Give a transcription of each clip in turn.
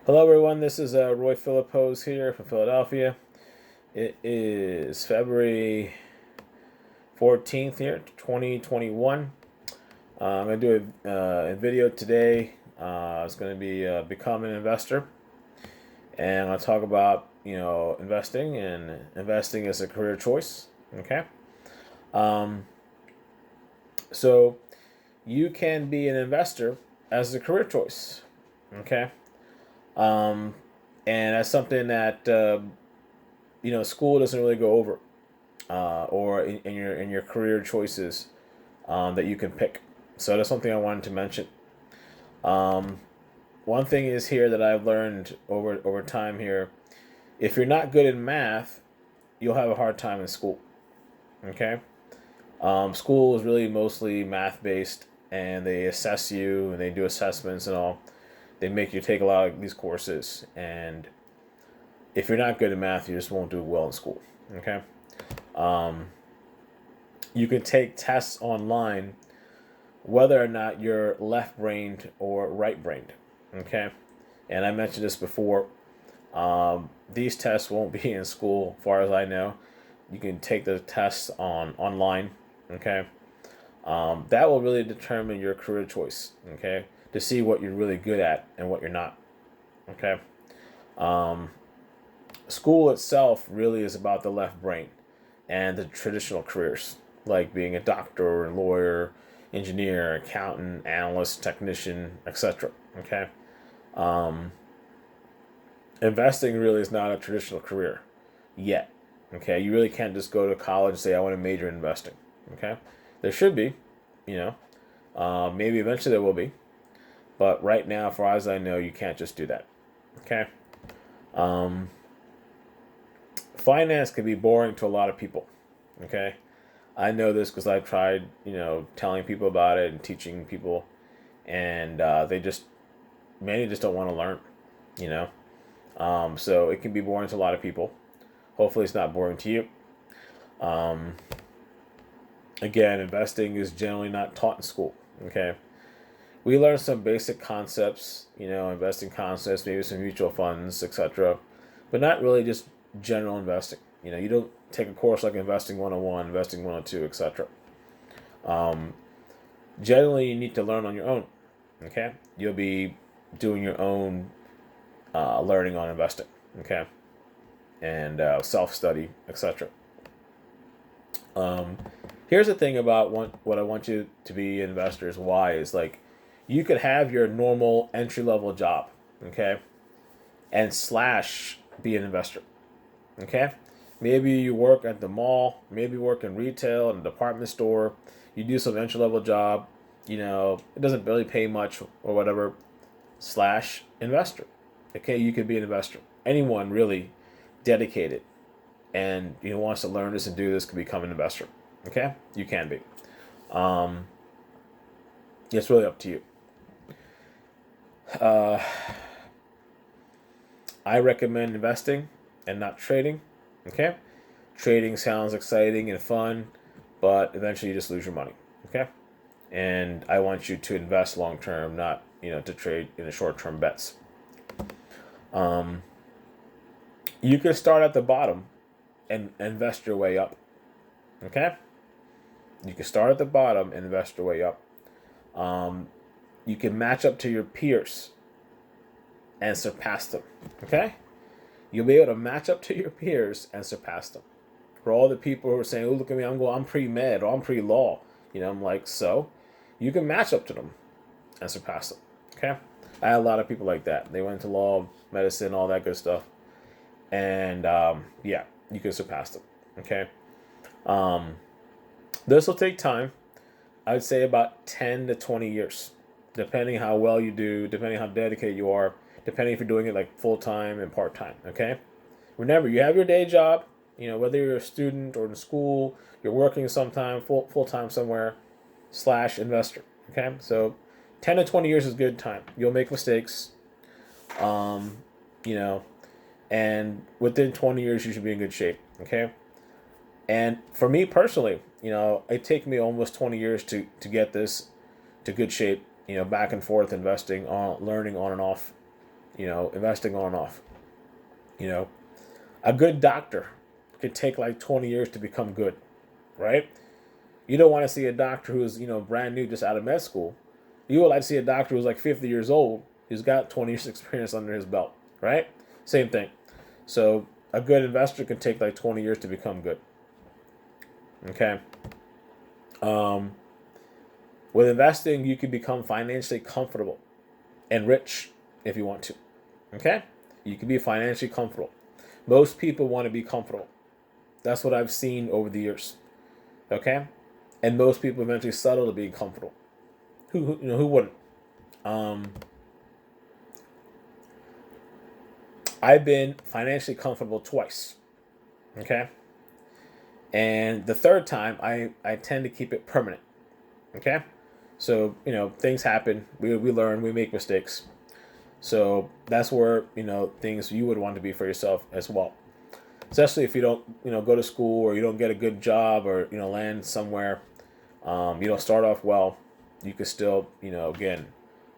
Hello, everyone. This is Roy Philipose here from Philadelphia. It is February 14th here, 2021. I'm going to do a video today. It's going to be Become an Investor. And I'm going to talk about, investing, and investing is a career choice. Okay. Um, so you can be an investor as a career choice. Okay. Um, and that's something that school doesn't really go over, or in your career choices that you can pick. So that's something I wanted to mention. Um, One thing is here that I've learned over time here: if you're not good in math, you'll have a hard time in school. Okay, school is really mostly math based, and they assess you and they do assessments and all. They make you take a lot of these courses, and if you're not good at math, you just won't do well in school. Okay. Um, you can take tests online whether or not you're left brained or right brained. Okay. And I mentioned this before. These tests won't be in school, as far as I know. You can take the tests online. Okay. That will really determine your career choice. Okay. To see what you're really good at and what you're not. Okay. Um, School itself really is about the left brain and the traditional careers, like being a doctor, lawyer, engineer, accountant, analyst, technician, etc. Okay. Um, Investing really is not a traditional career yet. Okay. You really can't just go to college and say, I want to major in investing. Okay. There should be, you know, maybe eventually there will be. But right now, as far as I know, you can't just do that. Okay. Um, Finance can be boring to a lot of people. Okay. I know this because I've tried, telling people about it and teaching people, and many just don't want to learn, you know. So it can be boring to a lot of people. Hopefully, it's not boring to you. Um, Again, investing is generally not taught in school. Okay. We learn some basic concepts, investing concepts, maybe some mutual funds, etc., but not really just general investing. You don't take a course like Investing 101, Investing 102, etc. Um, Generally, you need to learn on your own. Okay, you'll be doing your own learning on investing. Okay, and self study, etc. Um, Here's the thing about what I want you to be investors. Why is like you could have your normal entry level job. Okay, and slash be an investor. Okay, maybe you work at the mall, maybe you work in retail in a department store. You do some entry level job. It doesn't really pay much or whatever. Slash investor. Okay, you could be an investor. Anyone really dedicated and wants to learn this and do this can become an investor. Okay, you can be. Um, it's really up to you. Uh, I recommend investing and not trading. Okay, trading sounds exciting and fun, but eventually you just lose your money. Okay, and I want you to invest long term, not to trade in the short term bets. Um, you can start at the bottom and invest your way up. Okay, you can start at the bottom and invest your way up. Um, you can match up to your peers and surpass them. Okay, you'll be able to match up to your peers and surpass them. For all the people who are saying, "Oh, look at me, I'm pre-med or I'm pre-law," I'm like, so you can match up to them and surpass them. Okay, I had a lot of people like that. They went to law, medicine, all that good stuff, and yeah, you can surpass them. Okay, um, this will take time. I'd say about 10 to 20 years, depending how well you do, depending how dedicated you are, depending if you're doing it like full time and part time. Okay, remember you have your day job. Whether you're a student or in school, you're working sometime full time somewhere. Slash investor. Okay, so 10 to 20 years is good time. You'll make mistakes. Um, you know, and within 20 years you should be in good shape. Okay, and for me personally, it take me almost 20 years to get this to good shape. Back and forth investing on learning on and off. investing on and off. You know, a good doctor could take like 20 years to become good, right? You don't want to see a doctor who's, brand new just out of med school. You would like to see a doctor who's like 50 years old, who's got 20 years experience under his belt, right? Same thing. So a good investor can take like 20 years to become good. Okay. With investing, you can become financially comfortable and rich if you want to. Okay? You can be financially comfortable. Most people want to be comfortable. That's what I've seen over the years. Okay? And most people eventually settle to being comfortable. Who wouldn't? I've been financially comfortable twice. Okay? And the third time, I tend to keep it permanent. Okay? So, things happen. We learn. We make mistakes. So that's where, things you would want to be for yourself as well. Especially if you don't, go to school, or you don't get a good job, or, land somewhere. You don't start off well. You can still, again,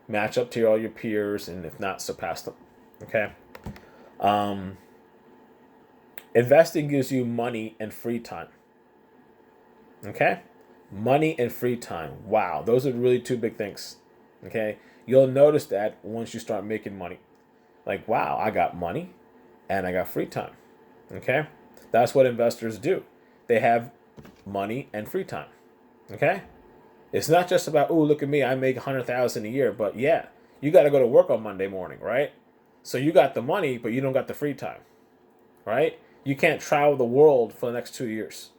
match up to all your peers, and if not, surpass them. Okay? Investing gives you money and free time. Okay? Money and free time. Wow, those are really two big things. Okay? You'll notice that once you start making money. Like, wow, I got money and I got free time. Okay? That's what investors do. They have money and free time. Okay? It's not just about, oh, look at me, I make $100,000 a year, but yeah, you got to go to work on Monday morning, right? So you got the money, but you don't got the free time. Right? You can't travel the world for the next 2 years.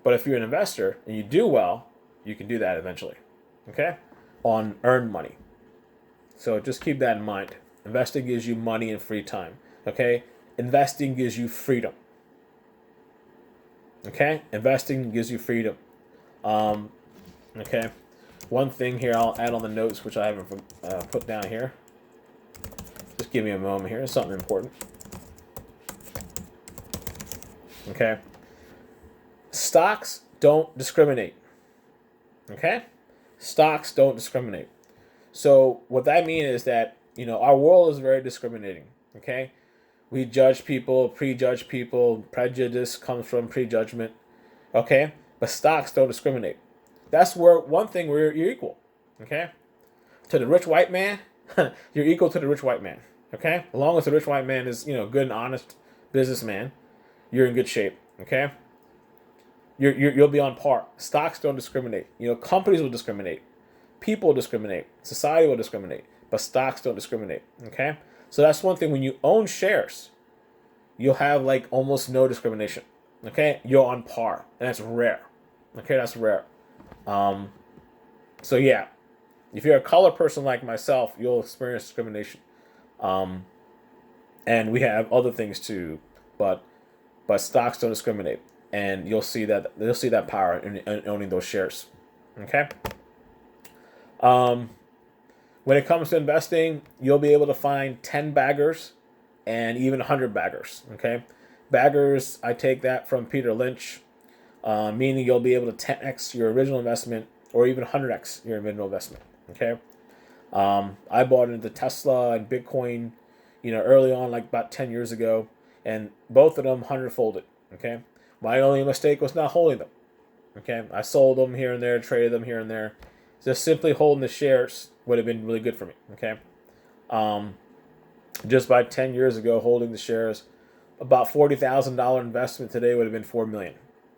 But if you're an investor and you do well, you can do that eventually. Okay? On earned money. So just keep that in mind. Investing gives you money and free time. Okay? Investing gives you freedom. Okay? Investing gives you freedom. Okay? One thing here I'll add on the notes, which I haven't put down here. Just give me a moment here. It's something important. Okay? Stocks don't discriminate. Okay? Stocks don't discriminate. So what that means is that, our world is very discriminating. Okay? We judge people, prejudge people. Prejudice comes from prejudgment. Okay? But stocks don't discriminate. That's where one thing where you're equal. Okay? To the rich white man, you're equal to the rich white man. Okay? As long as the rich white man is, good and honest businessman, you're in good shape. Okay? You'll be on par. Stocks don't discriminate. Companies will discriminate. People discriminate. Society will discriminate. But stocks don't discriminate. Okay? So that's one thing. When you own shares, you'll have like almost no discrimination. Okay? You're on par. And that's rare. Okay? That's rare. So yeah. If you're a color person like myself, you'll experience discrimination. And we have other things too. But stocks don't discriminate. And you'll see that power in owning those shares. Okay? When it comes to investing, you'll be able to find 10 baggers and even 100 baggers. Okay? Baggers, I take that from Peter Lynch, meaning you'll be able to 10x your original investment or even 100x your original investment. Okay? I bought into Tesla and Bitcoin, early on, like about 10 years ago, and both of them 100-folded. Okay? My only mistake was not holding them. Okay, I sold them here and there, traded them here and there. Just simply holding the shares would have been really good for me. Okay, just by 10 years ago, holding the shares, about $40,000 investment today would have been $4 million.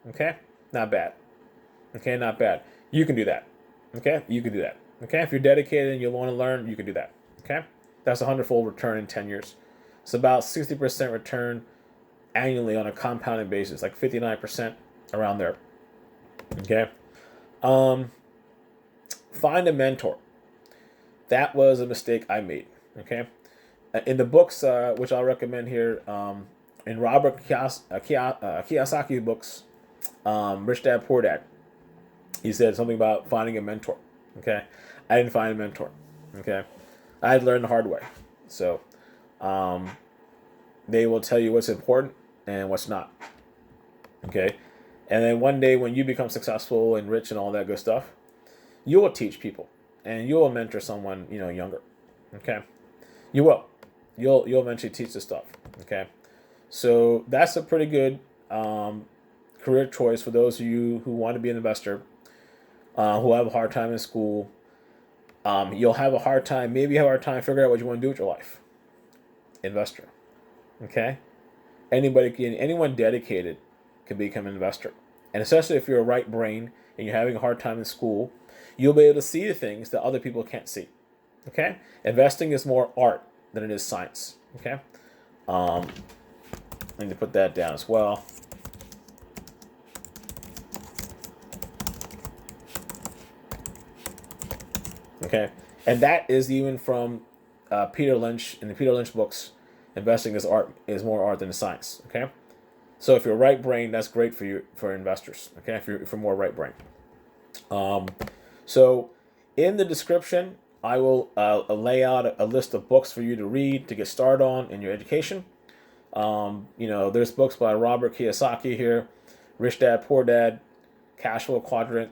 Okay, not bad. Okay, not bad. You can do that. Okay, you can do that. Okay, if you're dedicated and you want to learn, you can do that. Okay, that's a 100-fold return in 10 years. It's about 60% return annually on a compounded basis, like 59%, around there. Okay? Find a mentor. That was a mistake I made. Okay? In the books, which I'll recommend here, in Robert Kiyosaki books, Rich Dad Poor Dad, he said something about finding a mentor. Okay? I didn't find a mentor. Okay? I had learned the hard way. So, they will tell you what's important and what's not. Okay? And then one day when you become successful and rich and all that good stuff, you will teach people and you will mentor someone, younger. Okay? You will. You'll eventually teach this stuff. Okay. So that's a pretty good career choice for those of you who want to be an investor, who have a hard time in school. You'll have a hard time, maybe you have a hard time figuring out what you want to do with your life. Investor. Okay? Anyone dedicated can become an investor. And especially if you're a right brain and you're having a hard time in school, you'll be able to see the things that other people can't see. Okay? Investing is more art than it is science. Okay? I need to put that down as well. Okay? And that is even from Peter Lynch, in the Peter Lynch books. Investing is more art than science. Okay? So if you're right brain, that's great for you, for investors. Okay? If you're more right brain. So in the description, I will lay out a list of books for you to read to get started on in your education. There's books by Robert Kiyosaki here, Rich Dad, Poor Dad, Cash Flow Quadrant.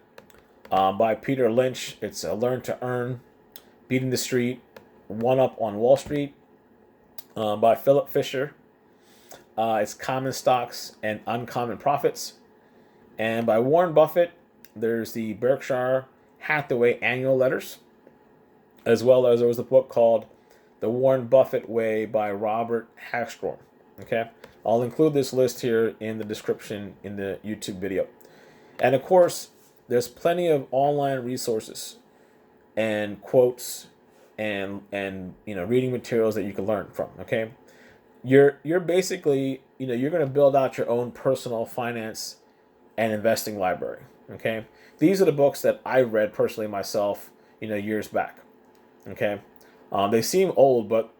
By Peter Lynch, it's Learn to Earn, Beating the Street, One Up on Wall Street. By Philip Fisher, it's Common Stocks and Uncommon Profits. And by Warren Buffett, there's the Berkshire Hathaway Annual Letters, as well as there was a book called The Warren Buffett Way by Robert Hagstrom. Okay, I'll include this list here in the description in the YouTube video. And of course, there's plenty of online resources and quotes and reading materials that you can learn from. Okay, you're basically you're going to build out your own personal finance and investing library. Okay, these are the books that I read personally myself years back. Okay, they seem old, but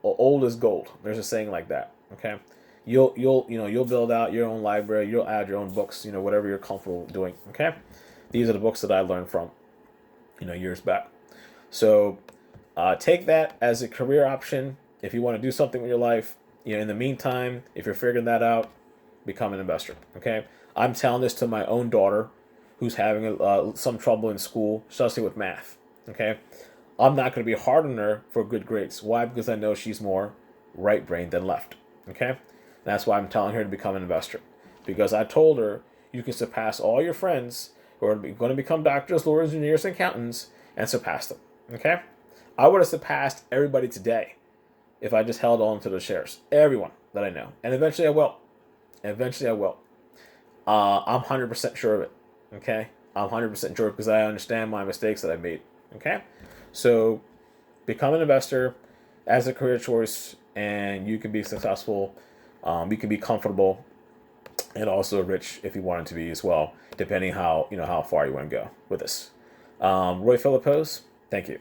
old is gold. There's a saying like that. Okay, you'll build out your own library. You'll add your own books. Whatever you're comfortable doing. Okay, these are the books that I learned from years back. So take that as a career option if you want to do something with your life. In the meantime, if you're figuring that out, become an investor. Okay, I'm telling this to my own daughter, who's having some trouble in school, especially with math. Okay, I'm not going to be hard on her for good grades. Why? Because I know she's more right brain than left. Okay, and that's why I'm telling her to become an investor, because I told her you can surpass all your friends who are going to become doctors, lawyers, engineers, and accountants, and surpass them. Okay, I would have surpassed everybody today if I just held on to the shares. Everyone that I know, and eventually I will. Eventually I will. I'm 100% sure of it. Okay, I'm 100% sure because I understand my mistakes that I made. Okay, so become an investor as a career choice, and you can be successful. You can be comfortable, and also rich if you wanted to be as well, depending how far you want to go with this. Roy Philipose, thank you.